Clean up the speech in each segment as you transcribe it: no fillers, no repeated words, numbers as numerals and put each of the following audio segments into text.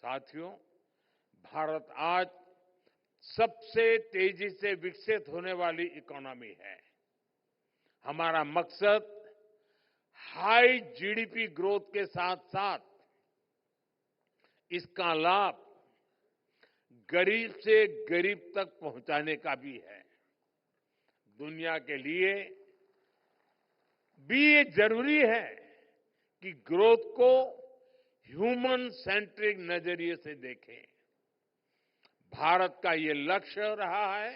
साथियों, भारत आज सबसे तेजी से विकसित होने वाली इकोनॉमी है। हमारा मकसद हाई जीडीपी ग्रोथ के साथ साथ इसका लाभ गरीब से गरीब तक पहुंचाने का भी है। दुनिया के लिए भी ये जरूरी है कि ग्रोथ को ह्यूमन सेंट्रिक नजरिए से देखें। भारत का ये लक्ष्य रहा है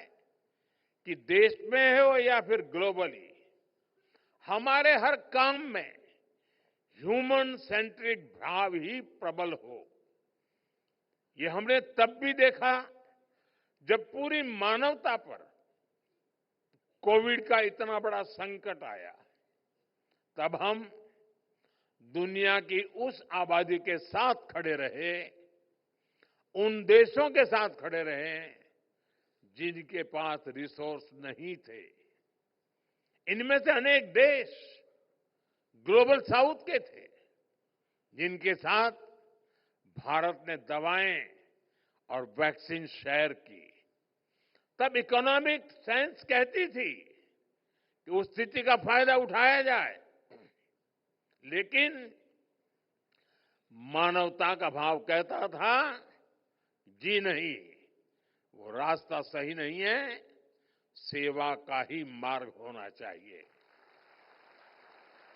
कि देश में हो या फिर ग्लोबली, हमारे हर काम में ह्यूमन सेंट्रिक भाव ही प्रबल हो। ये हमने तब भी देखा जब पूरी मानवता पर कोविड का इतना बड़ा संकट आया। तब हम दुनिया की उस आबादी के साथ खड़े रहे, उन देशों के साथ खड़े रहे जिनके पास रिसोर्स नहीं थे। इनमें से अनेक देश ग्लोबल साउथ के थे, जिनके साथ भारत ने दवाएं और वैक्सीन शेयर की। तब इकोनॉमिक साइंस कहती थी कि उस स्थिति का फायदा उठाया जाए, लेकिन मानवता का भाव कहता था, जी नहीं, वो रास्ता सही नहीं है, सेवा का ही मार्ग होना चाहिए।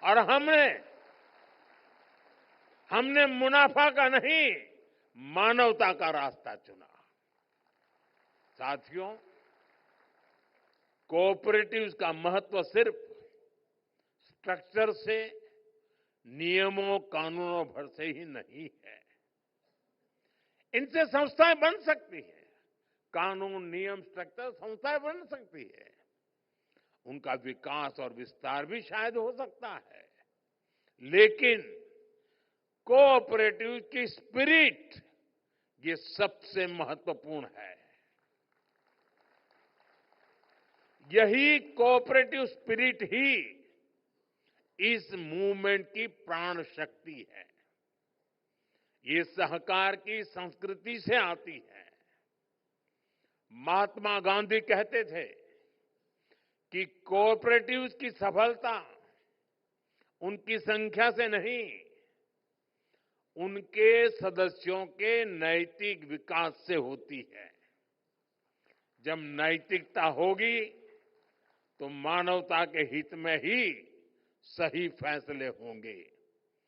और हमने मुनाफा का नहीं, मानवता का रास्ता चुना। साथियों, कोऑपरेटिव्स का महत्व सिर्फ स्ट्रक्चर से, नियमों कानूनों भर से ही नहीं है। इनसे संस्थाएं बन सकती हैं, कानून, नियम, स्ट्रक्चर, संस्थाएं बन सकती है। उनका विकास और विस्तार भी शायद हो सकता है, लेकिन कोऑपरेटिव की स्पिरिट ये सबसे महत्वपूर्ण है। यही कोऑपरेटिव स्पिरिट ही इस मूवमेंट की प्राण शक्ति है। ये सहकार की संस्कृति से आती है। महात्मा गांधी कहते थे कि कोऑपरेटिव्स की सफलता उनकी संख्या से नहीं, उनके सदस्यों के नैतिक विकास से होती है। जब नैतिकता होगी तो मानवता के हित में ही सही फैसले होंगे।